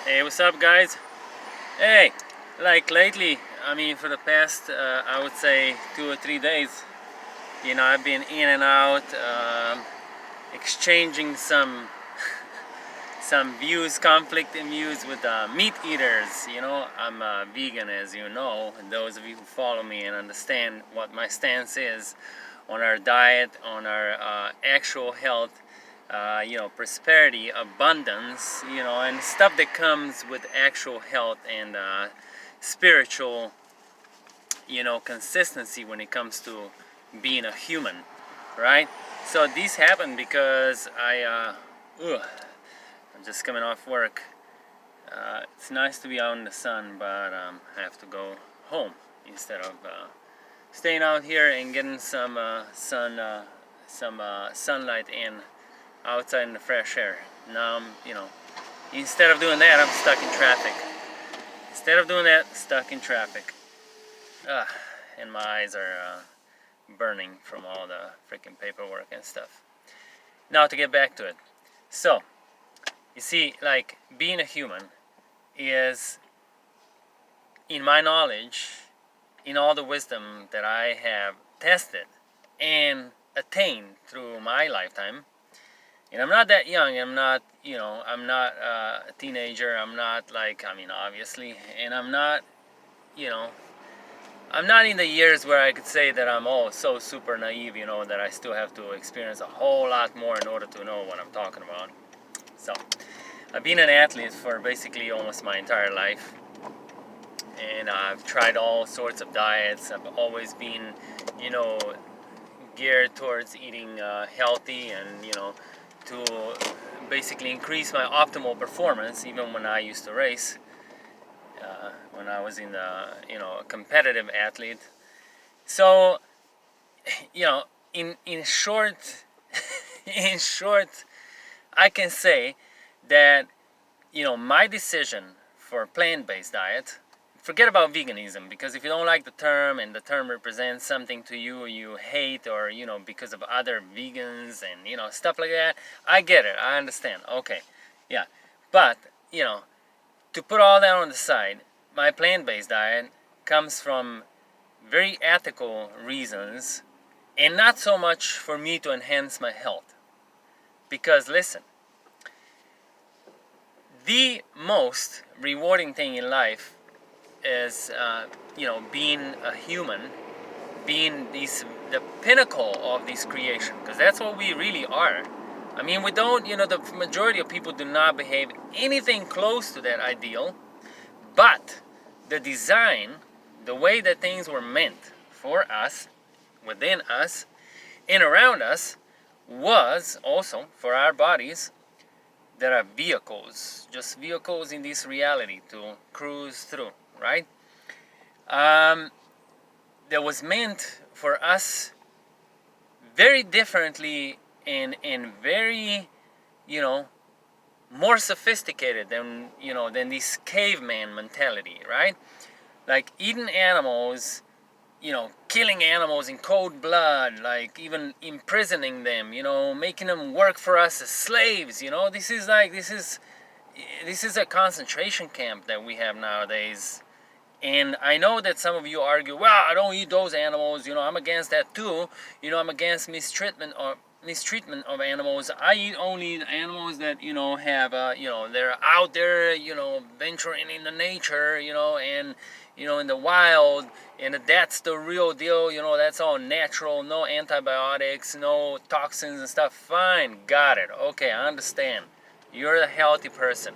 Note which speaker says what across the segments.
Speaker 1: Hey, what's up, guys? Hey, like lately, for the past, I would say 2 or 3 days, I've been in and out, exchanging some views, conflicting views with meat eaters. I'm a vegan, as you know, and those of you who follow me and understand what my stance is on our diet, on our actual health, prosperity, abundance, and stuff that comes with actual health and spiritual, consistency when it comes to being a human, right? So this happened because I'm just coming off work. It's nice to be out in the sun, but I have to go home instead of staying out here and getting some sunlight in outside in the fresh air. Now, instead of doing that, I'm stuck in traffic. Instead of doing that, stuck in traffic. And my eyes are burning from all the freaking paperwork and stuff. Now to get back to it. So, you see, like, being a human is, in my knowledge, in all the wisdom that I have tested and attained through my lifetime, and I'm not that young, I'm not a teenager, I'm not like, obviously, and I'm not in the years where I could say that I'm so super naive, that I still have to experience a whole lot more in order to know what I'm talking about. So, I've been an athlete for basically almost my entire life, and I've tried all sorts of diets. I've always been, geared towards eating healthy and, to basically increase my optimal performance, even when I used to race, when I was in a competitive athlete. So, in short, in short, I can say that, my decision for plant-based diet, forget about veganism, because if you don't like the term and the term represents something to you you hate, or, because of other vegans and, stuff like that, I get it, I understand, okay, yeah. But, to put all that on the side, my plant-based diet comes from very ethical reasons, and not so much for me to enhance my health. Because listen, the most rewarding thing in life is, being a human, being the pinnacle of this creation, because that's what we really are. We don't, the majority of people do not behave anything close to that ideal, but the design, the way that things were meant for us, within us, and around us, was also for our bodies that are vehicles, just vehicles in this reality to cruise through, right? That was meant for us very differently and very, more sophisticated than this caveman mentality, right? Like eating animals, killing animals in cold blood, like even imprisoning them, making them work for us as slaves. This is a concentration camp that we have nowadays. And I know that some of you argue, well, I don't eat those animals, I'm against that too. I'm against mistreatment of animals. I eat only animals that, have, they're out there, venturing in the nature, and, in the wild, and that's the real deal, that's all natural, no antibiotics, no toxins and stuff. Fine, got it. Okay, I understand. You're a healthy person.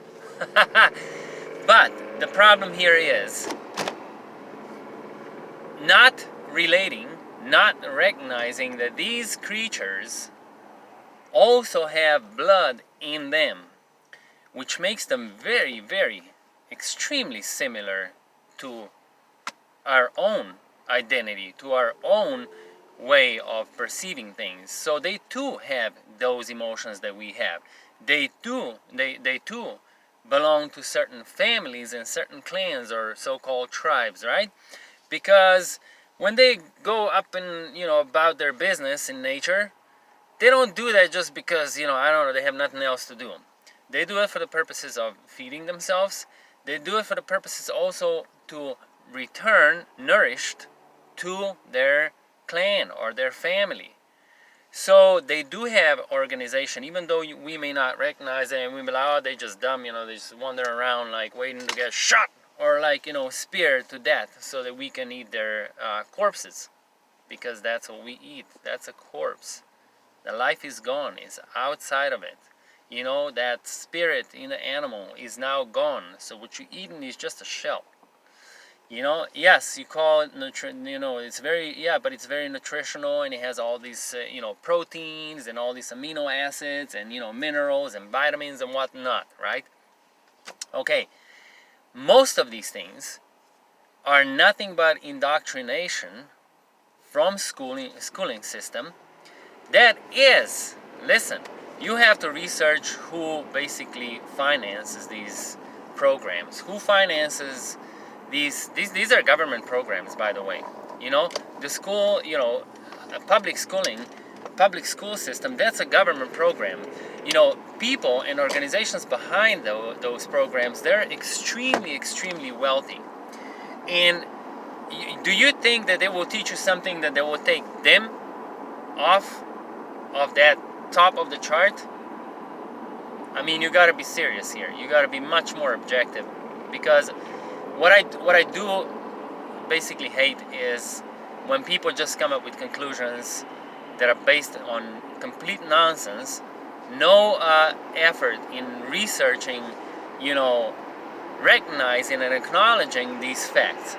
Speaker 1: But the problem here is not relating, not recognizing that these creatures also have blood in them, which makes them very, very, extremely similar to our own identity, to our own way of perceiving things. So they too have those emotions that we have. They too belong to certain families and certain clans or so-called tribes, right? Because when they go up and, about their business in nature, they don't do that just because, I don't know, they have nothing else to do. They do it for the purposes of feeding themselves. They do it for the purposes also to return nourished to their clan or their family. So they do have organization, even though we may not recognize it, and we be like, oh, they just dumb, they just wander around like waiting to get shot or like, speared to death so that we can eat their corpses, because that's what we eat. That's a corpse. The life is gone. It's outside of it. That spirit in the animal is now gone. So what you're eating is just a shell. Yes, you call it it's very, but it's very nutritional, and it has all these, proteins and all these amino acids and, minerals and vitamins and whatnot, right? Okay, most of these things are nothing but indoctrination from schooling system that is, listen, you have to research who basically finances these programs, who finances these are government programs, by the way. The school, a public school system, that's a government program. People and organizations behind those programs, they're extremely, extremely wealthy. And do you think that they will teach you something that they will take them off of that top of the chart? I mean, you got to be serious here. You got to be much more objective, because what I do basically hate is when people just come up with conclusions that are based on complete nonsense, no effort in researching, recognizing and acknowledging these facts.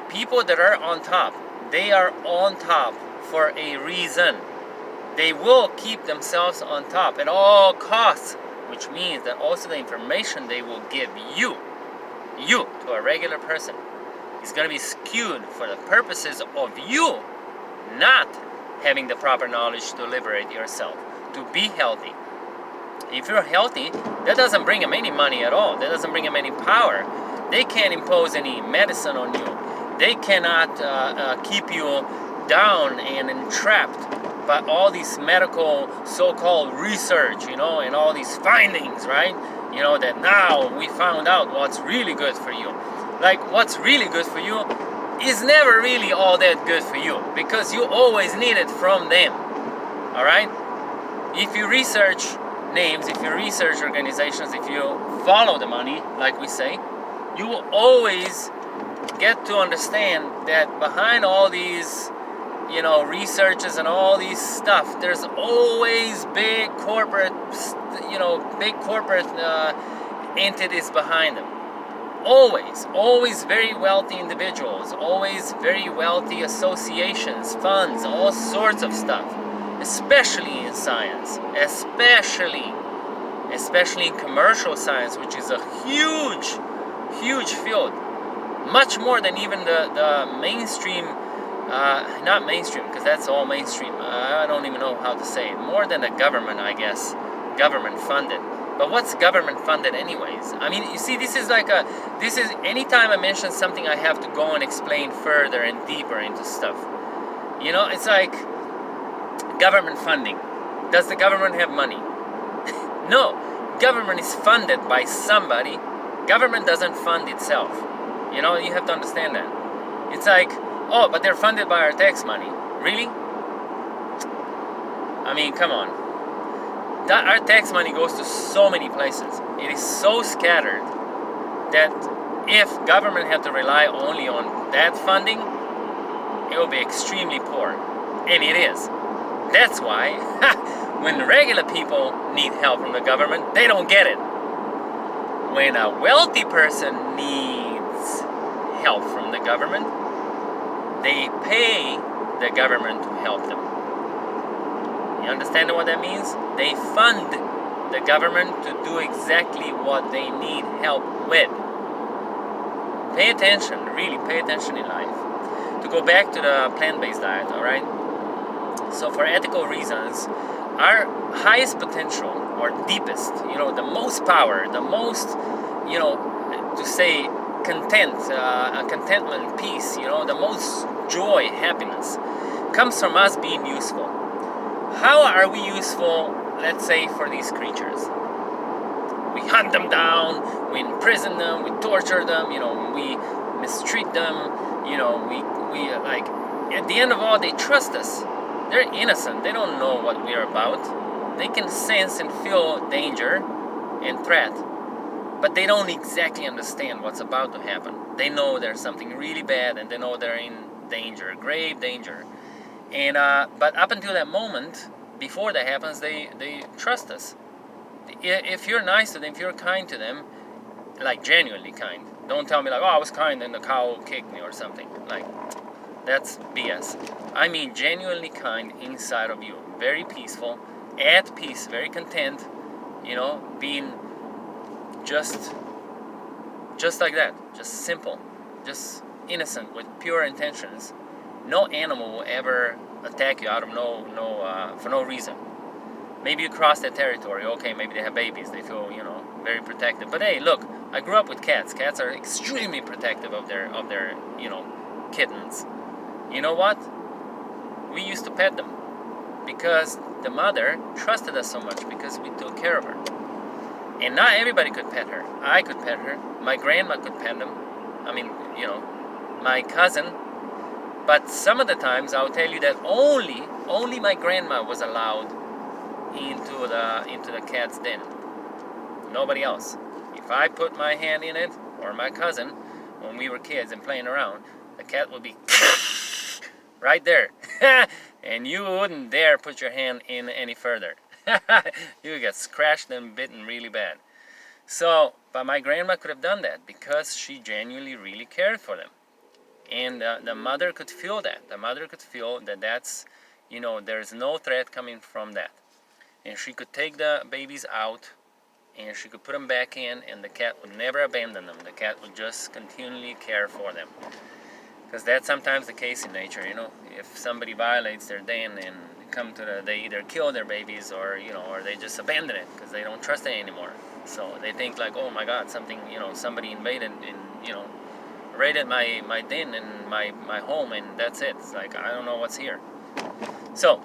Speaker 1: People that are on top, they are on top for a reason. They will keep themselves on top at all costs, which means that also the information they will give you to a regular person, is going to be skewed for the purposes of you not having the proper knowledge to liberate yourself, to be healthy. If you're healthy, that doesn't bring them any money at all. That doesn't bring them any power. They can't impose any medicine on you. They cannot keep you down and entrapped by all these medical so-called research, and all these findings, right? That now we found out what's really good for you. Like, what's really good for you is never really all that good for you, because you always need it from them. All right? If you research names, if you research organizations, if you follow the money, like we say, you will always get to understand that behind all these researches and all these stuff, there's always big corporate entities behind them. Always very wealthy individuals, always very wealthy associations, funds, all sorts of stuff, especially in science, especially in commercial science, which is a huge field, much more than even the mainstream. Not mainstream, because that's all mainstream. I don't even know how to say it. More than the government, I guess. Government funded. But what's government funded anyways? I mean, you see, this is anytime I mention something, I have to go and explain further and deeper into stuff. It's like government funding. Does the government have money? No. Government is funded by somebody. Government doesn't fund itself. You have to understand that. It's like, oh, but they're funded by our tax money. Really? I mean, come on. Our tax money goes to so many places. It is so scattered that if government had to rely only on that funding, it will be extremely poor. And it is. That's why when regular people need help from the government, they don't get it. When a wealthy person needs help from the government, they pay the government to help them. You understand what that means? They fund the government to do exactly what they need help with. Pay attention, really pay attention in life. To go back to the plant-based diet, alright? So for ethical reasons, our highest potential, or deepest, the most power, the most, to say contentment, peace, the most joy, happiness, comes from us being useful. How are we useful, let's say, for these creatures? We hunt them down, we imprison them, we torture them, we mistreat them, we like, at the end of all, they trust us. They're innocent, they don't know what we are about. They can sense and feel danger and threat, but they don't exactly understand what's about to happen. They know there's something really bad, and they know they're in danger, grave danger. And but up until that moment, before that happens, they trust us. If you're nice to them, if you're kind to them, like genuinely kind, don't tell me like, oh, I was kind and the cow kicked me or something. Like, that's BS. I mean genuinely kind inside of you, very peaceful, at peace, very content, being just like that, just simple, just innocent with pure intentions. No animal will ever attack you out of for no reason. Maybe you cross their territory. Okay, maybe they have babies. They feel, very protective. But hey, look, I grew up with cats. Cats are extremely protective of their kittens. You know what? We used to pet them because the mother trusted us so much because we took care of her. And not everybody could pet her. I could pet her. My grandma could pet them. I mean, my cousin. But some of the times I'll tell you that only my grandma was allowed into the cat's den. Nobody else. If I put my hand in it, or my cousin, when we were kids and playing around, the cat would be right there. And you wouldn't dare put your hand in any further. You would get scratched and bitten really bad. So, but my grandma could have done that because she genuinely really cared for them. And the mother could feel that. The mother could feel that that's, there's no threat coming from that. And she could take the babies out and she could put them back in, and the cat would never abandon them. The cat would just continually care for them. Because that's sometimes the case in nature, If somebody violates their den and they either kill their babies or they just abandon it because they don't trust it anymore. So they think like, oh my God, something, somebody invaded and, raided my den and my home, and that's it. It's like, I don't know what's here. So,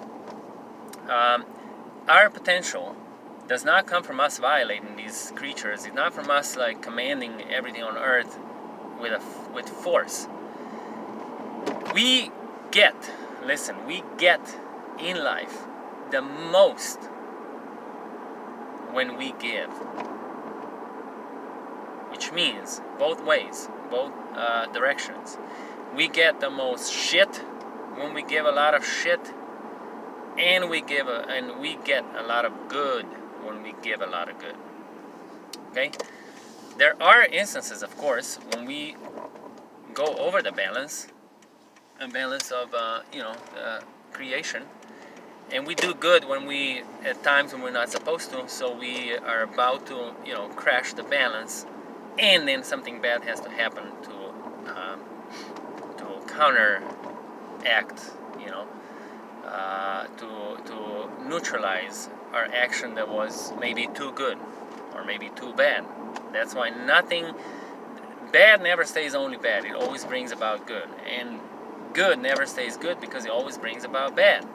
Speaker 1: our potential does not come from us violating these creatures. It's not from us like commanding everything on earth with force. We get in life the most when we give, which means both ways, both directions. We get the most shit when we give a lot of shit, and we get a lot of good when we give a lot of good. Okay? There are instances, of course, when we go over the balance of creation, and we do good at times when we're not supposed to. So we are about to crash the balance, and then something bad has to happen to counteract, to neutralize our action that was maybe too good or maybe too bad. That's why bad never stays only bad. It always brings about good. And good never stays good because it always brings about bad.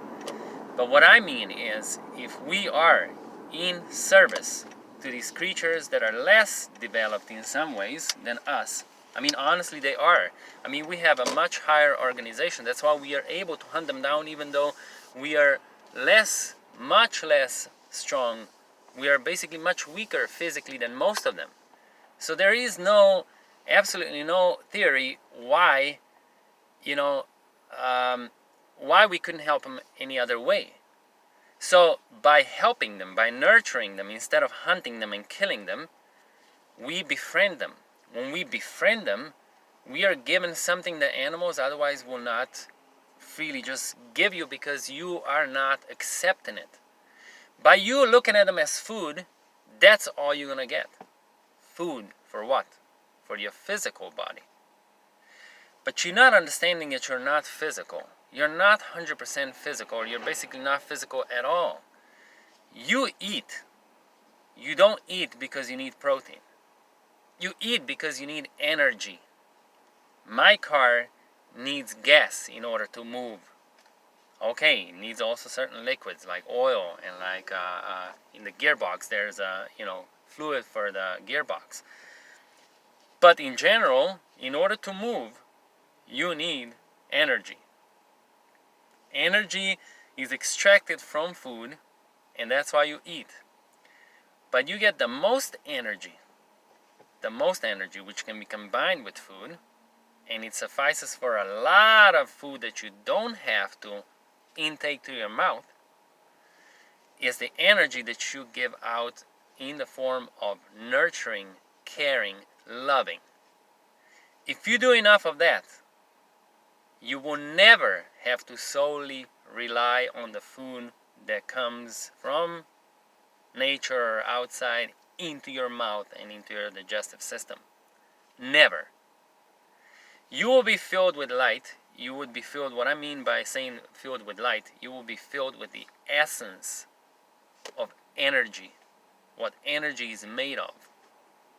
Speaker 1: But what I mean is, if we are in service to these creatures that are less developed in some ways than us, I mean, honestly, they are. I mean, we have a much higher organization. That's why we are able to hunt them down, even though we are much less strong. We are basically much weaker physically than most of them. So there is absolutely no theory why, why we couldn't help them any other way. So by helping them, by nurturing them, instead of hunting them and killing them, we befriend them. When we befriend them, we are given something that animals otherwise will not freely just give you because you are not accepting it. By you looking at them as food, that's all you're going to get. Food for what? For your physical body. But you're not understanding that you're not physical. You're not 100% physical. You're basically not physical at all. You eat. You don't eat because you need protein. You eat because you need energy. My car needs gas in order to move. Okay, it needs also certain liquids like oil, and like in the gearbox there's fluid for the gearbox. But in general, in order to move, you need energy. Energy is extracted from food, and that's why you eat. But you get the most energy, which can be combined with food, and it suffices for a lot of food that you don't have to intake to your mouth, is the energy that you give out in the form of nurturing, caring, loving. If you do enough of that, you will never have to solely rely on the food that comes from nature or outside into your mouth and into your digestive system. Never. You will be filled with light. You would be filled, what I mean by saying filled with light, you will be filled with the essence of energy, what energy is made of.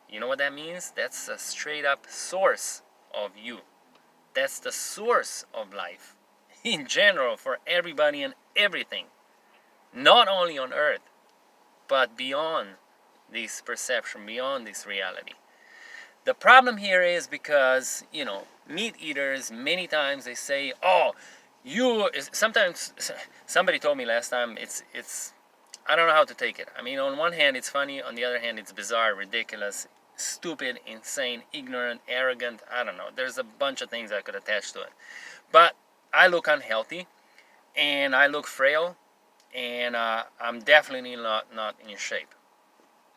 Speaker 1: You know what that means? That's a straight up source of you. That's the source of life in general for everybody and everything. Not only on earth, but beyond this perception, beyond this reality. The problem here is because, meat eaters, many times they say, sometimes somebody told me last time, it's I don't know how to take it. I mean, on one hand it's funny, on the other hand it's bizarre, ridiculous, stupid, insane, ignorant, arrogant, I don't know. There's a bunch of things I could attach to it. But I look unhealthy, and I look frail, and I'm definitely not in shape.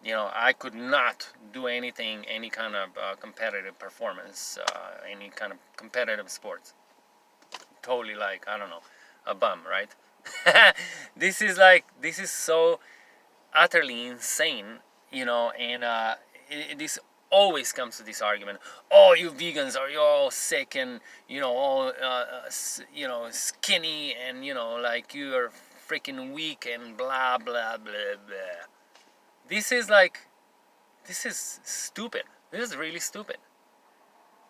Speaker 1: I could not do anything, any kind of competitive performance, any kind of competitive sports. Totally I don't know, a bum, right? This is so utterly insane, and this always comes to this argument. Oh, you vegans, are you all sick and, all, skinny and, you're freaking weak and blah, blah, blah, blah. This is stupid. This is really stupid.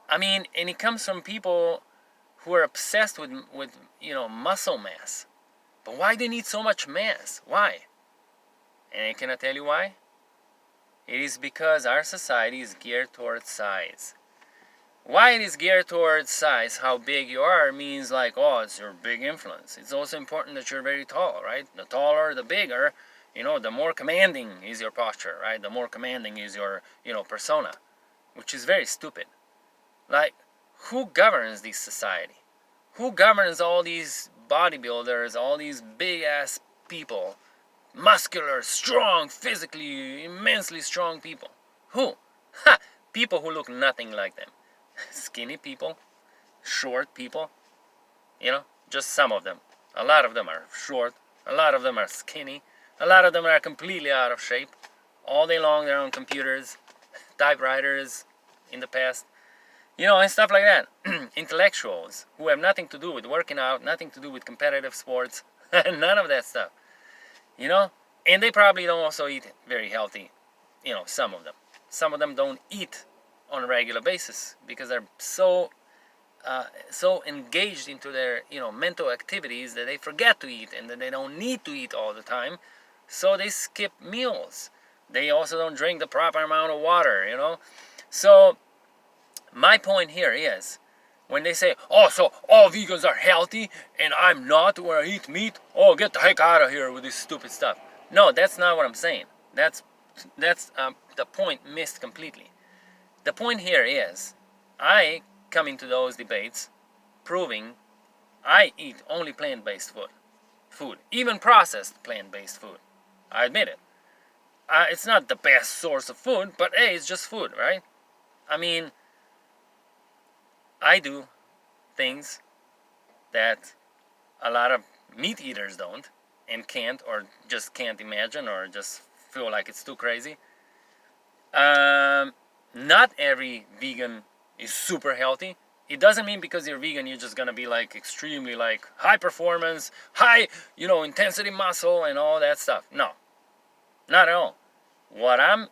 Speaker 1: I mean, and it comes from people who are obsessed with muscle mass. But why do they need so much mass? Why? And can I tell you why? It is because our society is geared towards size. Why it is geared towards size, how big you are, means it's your big influence. It's also important that you're very tall, right? The taller, the bigger, the more commanding is your posture, right? The more commanding is your, persona, which is very stupid. Who governs this society? Who governs all these bodybuilders, all these big-ass people, muscular, strong, physically, immensely strong people? Who? People who look nothing like them. Skinny people, short people, just some of them. A lot of them are short, a lot of them are skinny, a lot of them are completely out of shape. All day long they're on computers, typewriters in the past, and stuff like that. Intellectuals who have nothing to do with working out, nothing to do with competitive sports, none of that stuff, and they probably don't also eat very healthy, some of them. Some of them don't eat on a regular basis because they're so engaged into their, mental activities that they forget to eat, and that they don't need to eat all the time, so they skip meals. They also don't drink the proper amount of water, So my point here is, when they say, so all vegans are healthy and I'm not, where I eat meat, get the heck out of here with this stupid stuff. No, that's not what I'm saying. That's the point missed completely. The point here is, I come into those debates proving I eat only plant-based food, even processed plant-based food. I admit it. It's not the best source of food, but hey, it's just food, right? I mean, I do things that a lot of meat eaters don't, and can't, or just can't imagine, or just feel like it's too crazy. Not every vegan is super healthy. It doesn't mean because you're vegan you're just gonna be extremely high performance, high intensity muscle and all that stuff. No, not at all. What I'm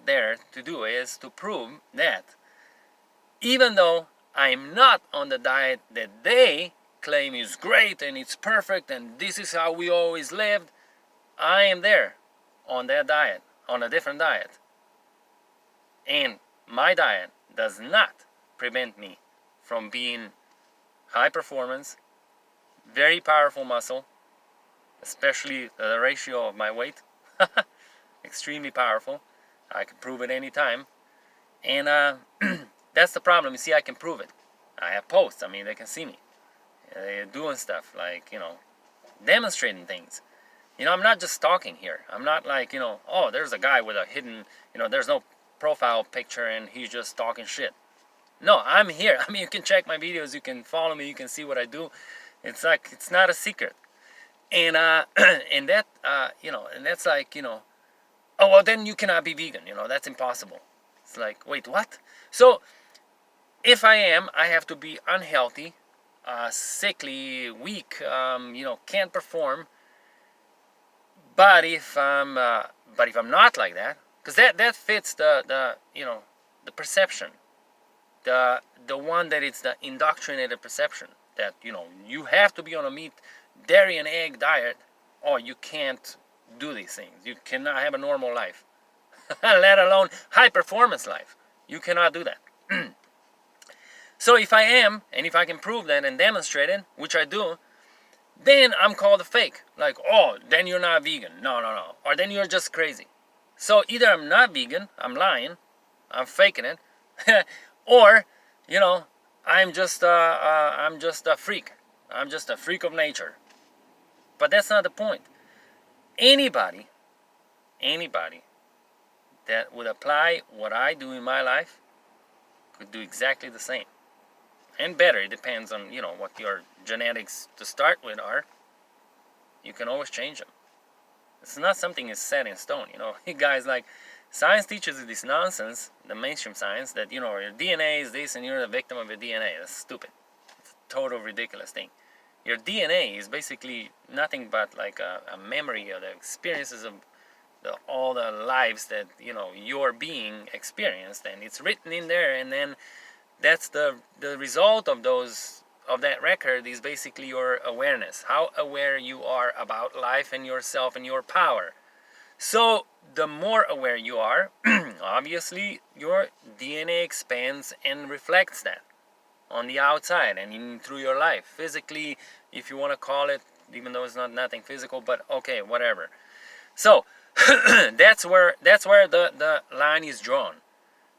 Speaker 1: there to do is to prove that even though I'm not on the diet that they claim is great and it's perfect and this is how we always lived, I am there on that diet, on a different diet. And my diet does not prevent me from being high performance, very powerful muscle, especially the ratio of my weight. Extremely powerful. I can prove it anytime. And that's the problem. You see, I can prove it. I have posts. I mean, they can see me. They're doing stuff like, demonstrating things. I'm not just talking here. I'm not like, oh, there's a guy with a hidden, there's no profile picture and he's just talking shit. No, I'm here. I mean, you can check my videos. You can follow me. You can see what I do. It's like, it's not a secret. And, and that, and that's like, oh, well, then you cannot be vegan. That's impossible. It's like, wait, what? So if I am, I have to be unhealthy, sickly, weak, can't perform. But if I'm not like that, because that fits the perception, the one that it's the indoctrinated perception that you have to be on a meat, dairy, and egg diet, or you can't do these things. You cannot have a normal life, let alone high performance life. You cannot do that. So if I am, and if I can prove that and demonstrate it, which I do, then I'm called a fake. Like, oh, then you're not vegan. No. Or then you're just crazy. So either I'm not vegan, I'm lying, I'm faking it, or, I'm just a freak. I'm just a freak of nature. But that's not the point. Anybody that would apply what I do in my life could do exactly the same. And better. It depends on, what your genetics to start with are. You can always change them. It's not something that's set in stone. You guys, like, science teaches you this nonsense, the mainstream science, that, your DNA is this and you're the victim of your DNA. That's stupid. It's a total ridiculous thing. Your DNA is basically nothing but like a memory of the experiences of all the lives that, your being experienced. And it's written in there, and then that's the result of that record is basically your awareness, how aware you are about life and yourself and your power. So the more aware you are, obviously your DNA expands and reflects that on the outside and through your life, physically, if you want to call it, even though it's not nothing physical, but okay, whatever. So that's where the line is drawn.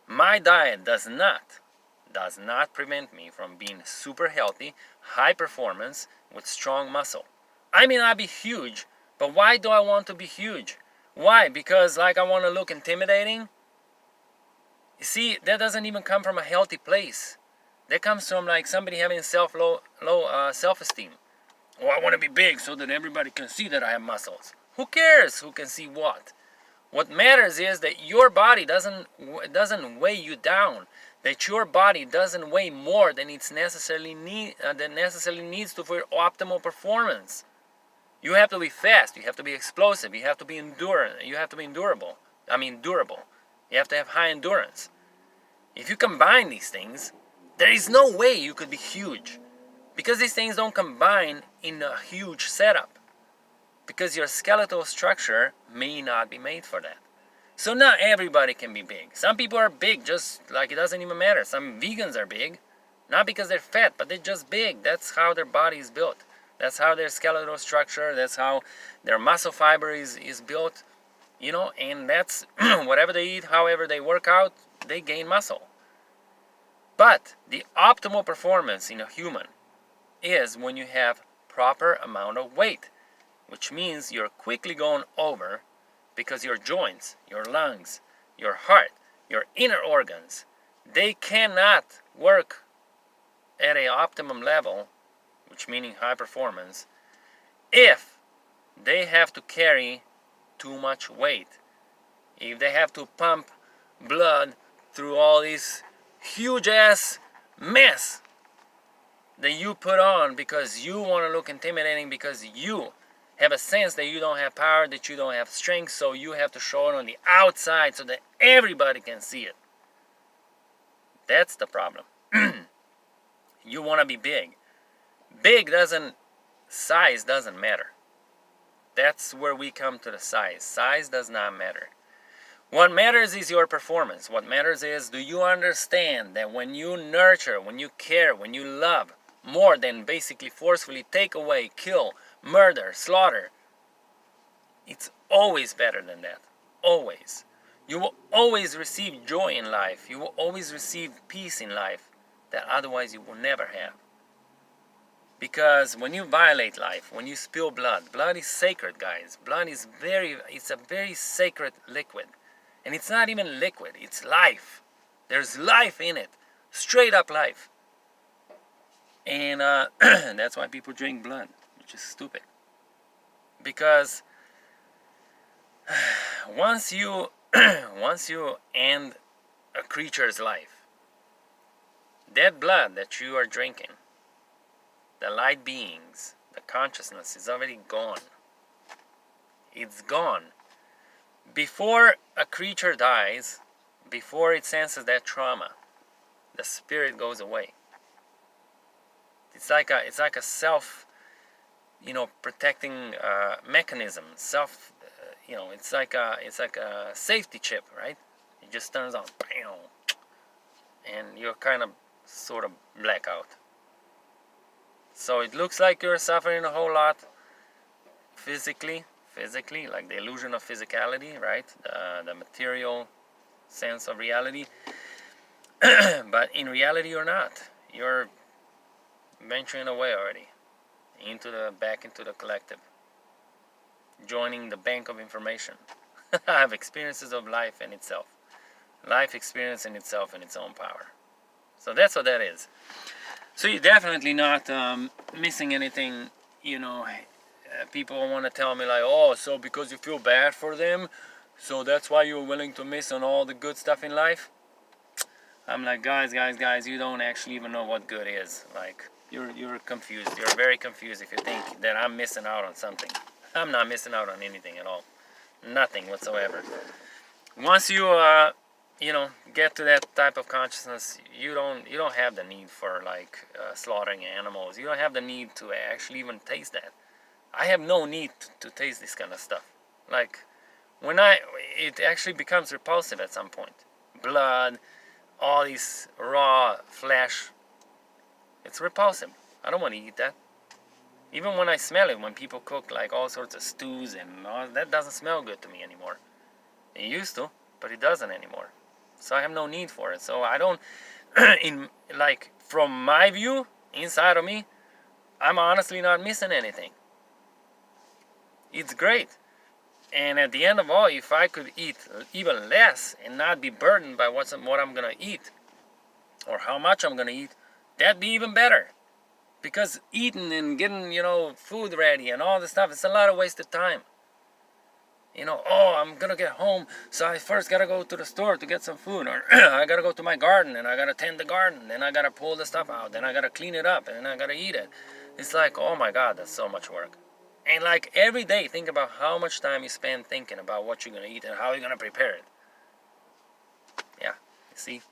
Speaker 1: My diet does not prevent me from being super healthy, high performance, with strong muscle. I may not be huge, but why do I want to be huge? Why? Because I want to look intimidating? You see, that doesn't even come from a healthy place. That comes from somebody having low self-esteem. Oh, I want to be big so that everybody can see that I have muscles. Who cares who can see what? What matters is that your body doesn't weigh you down. That your body doesn't weigh more than it necessarily needs to for optimal performance. You have to be fast. You have to be explosive. You have to be durable. You have to have high endurance. If you combine these things, there is no way you could be huge, because these things don't combine in a huge setup, because your skeletal structure may not be made for that. So not everybody can be big. Some people are big, just like it doesn't even matter. Some vegans are big, not because they're fat, but they're just big. That's how their body is built. That's how their skeletal structure, that's how their muscle fiber is built, and that's whatever they eat, however they work out, they gain muscle. But the optimal performance in a human is when you have proper amount of weight, which means you're quickly going over, because your joints, your lungs, your heart, your inner organs, they cannot work at an optimum level, which meaning high performance, if they have to carry too much weight. If they have to pump blood through all this huge ass mess that you put on because you want to look intimidating, because you have a sense that you don't have power, that you don't have strength, so you have to show it on the outside so that everybody can see it. That's the problem. You want to be big. Size doesn't matter. That's where we come to the size. Size does not matter. What matters is your performance. What matters is, do you understand that when you nurture, when you care, when you love, more than basically forcefully take away, kill, murder, slaughter, it's always better than that. Always. You will always receive joy in life. You will always receive peace in life that otherwise you will never have. Because when you violate life, when you spill blood, blood is sacred, guys. Blood is it's a very sacred liquid. And it's not even liquid, it's life. There's life in it. Straight up life. And that's why people drink blood, which is stupid. Because once you end a creature's life, that blood that you are drinking, the light beings, the consciousness is already gone. It's gone. Before a creature dies, before it senses that trauma, the spirit goes away. It's like a self, protecting mechanism. It's like a safety chip, right? It just turns on, bam, and you're kind of sort of blackout. So it looks like you're suffering a whole lot physically, like the illusion of physicality, right? The material sense of reality. But in reality, you're not. You're venturing away already back into the collective, joining the bank of information. I have experiences of life in itself. Life experience in itself in its own power. So that's what that is. So you're definitely not missing anything, people want to tell me like, oh, so because you feel bad for them, so that's why you're willing to miss on all the good stuff in life. I'm like, guys, you don't actually even know what good is. Like, you're confused. You're very confused if you think that I'm missing out on something. I'm not missing out on anything at all. Nothing whatsoever. Once you get to that type of consciousness, you don't have the need for slaughtering animals. You don't have the need to actually even taste that. I have no need to taste this kind of stuff. Like, it actually becomes repulsive at some point. Blood, all these raw flesh, it's repulsive. I don't want to eat that. Even when I smell it, when people cook like all sorts of stews and all, that doesn't smell good to me anymore. It used to, but it doesn't anymore. So I have no need for it. So I don't, from my view, inside of me, I'm honestly not missing anything. It's great. And at the end of all, if I could eat even less and not be burdened by what I'm going to eat or how much I'm going to eat, that'd be even better. Because eating and getting, food ready and all this stuff, it's a lot of wasted time. I'm going to get home, so I first got to go to the store to get some food. Or I got to go to my garden and I got to tend the garden. Then I got to pull the stuff out. Then I got to clean it up and then I got to eat it. It's like, oh my God, that's so much work. And like every day, think about how much time you spend thinking about what you're going to eat and how you're going to prepare it. Yeah, you see?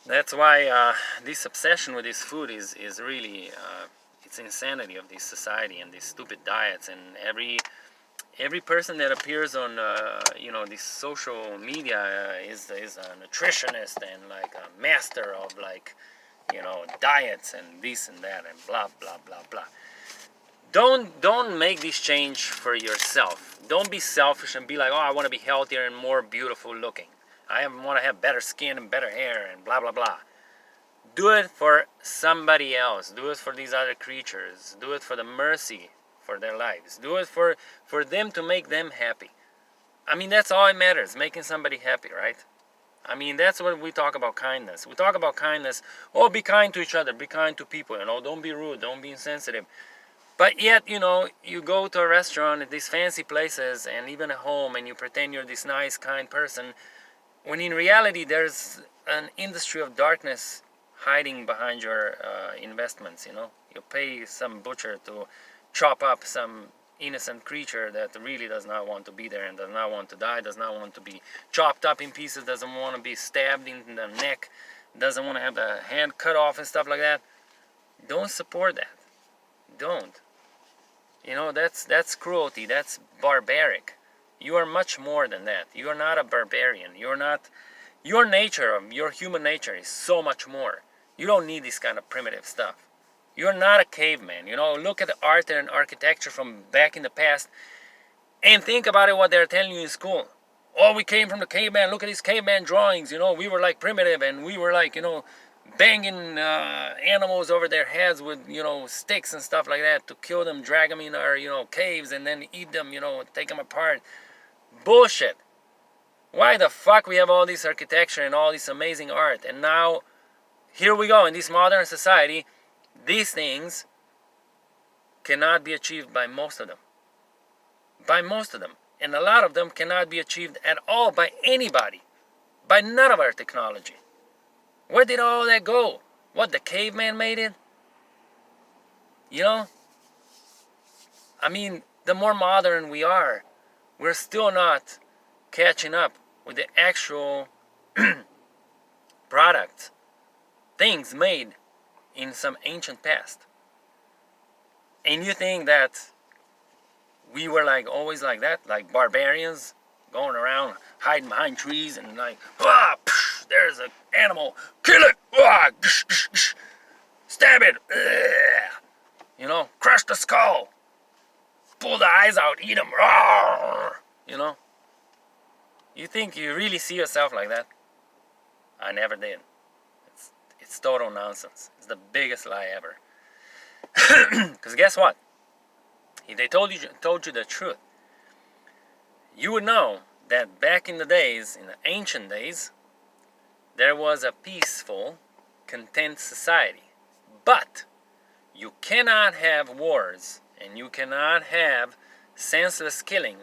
Speaker 1: That's why this obsession with this food is really, it's insanity of this society and these stupid diets. And every person that appears on, this social media is a nutritionist and like a master of diets and this and that and blah, blah, blah, blah. Don't make this change for yourself. Don't be selfish and be like, oh, I want to be healthier and more beautiful looking. I want to have better skin and better hair and blah, blah, blah. Do it for somebody else. Do it for these other creatures. Do it for the mercy for their lives. Do it for them to make them happy. I mean, that's all it matters, making somebody happy, right? I mean, that's what we talk about kindness. We talk about kindness. Oh, be kind to each other. Be kind to people. Don't be rude. Don't be insensitive. But yet, you go to a restaurant at these fancy places and even at home and you pretend you're this nice, kind person, when in reality there's an industry of darkness hiding behind your investments, You pay some butcher to chop up some innocent creature that really does not want to be there and does not want to die, does not want to be chopped up in pieces, doesn't want to be stabbed in the neck, doesn't want to have the hand cut off and stuff like that. Don't support that. Don't. That's cruelty. That's barbaric. You are much more than that. You are not a barbarian. You're not. Your nature, your human nature, is so much more. You don't need this kind of primitive stuff. You're not a caveman. You know, look at the art and architecture from back in the past and think about it, what they're telling you in school. Oh, we came from the caveman. Look at these caveman drawings. You know, we were like primitive and we were like, banging animals over their heads with, sticks and stuff like that to kill them, drag them in our, caves and then eat them, take them apart. Bullshit. Why the fuck we have all this architecture and all this amazing art, and now here we go in this modern society, these things cannot be achieved by most of them. By most of them. And a lot of them cannot be achieved at all by anybody. By none of our technology. Where did all that go? What, the caveman made it? I mean, the more modern we are, we're still not catching up with the actual product, things made in some ancient past. And you think that we were like always like that, like barbarians going around hiding behind trees and like, there's an animal, kill it, stab it, crush the skull, pull the eyes out, eat them, You think you really see yourself like that? I never did. It's total nonsense. It's the biggest lie ever. Because guess what? If they told you the truth, you would know that back in the days, in the ancient days, there was a peaceful, content society. But you cannot have wars and you cannot have senseless killing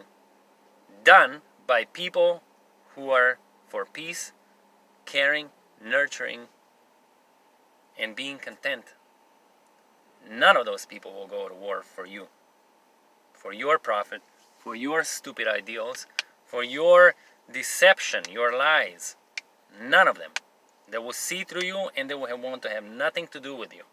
Speaker 1: done by people who are for peace, caring, nurturing, and being content. None of those people will go to war for you. For your profit, for your stupid ideals, for your deception, your lies. None of them. They will see through you and they will want to have nothing to do with you.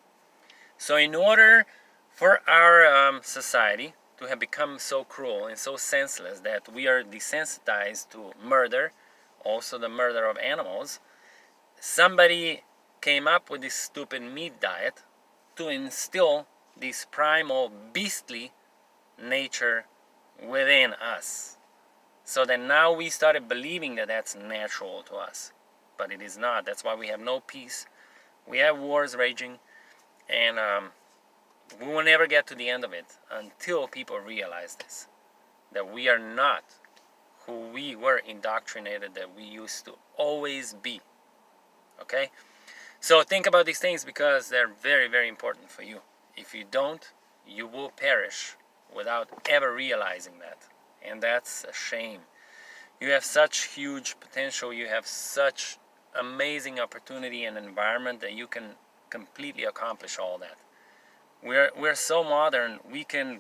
Speaker 1: So in order for our society to have become so cruel and so senseless that we are desensitized to murder, also the murder of animals, somebody came up with this stupid meat diet to instill this primal beastly nature within us. So that now we started believing that that's natural to us. But it is not. That's why we have no peace. We have wars raging. And we will never get to the end of it until people realize this. That we are not who we were indoctrinated that we used to always be. Okay? So think about these things because they're very, very important for you. If you don't, you will perish without ever realizing that. And that's a shame. You have such huge potential. You have such amazing opportunity and environment that you can completely accomplish all that. We're so modern, we can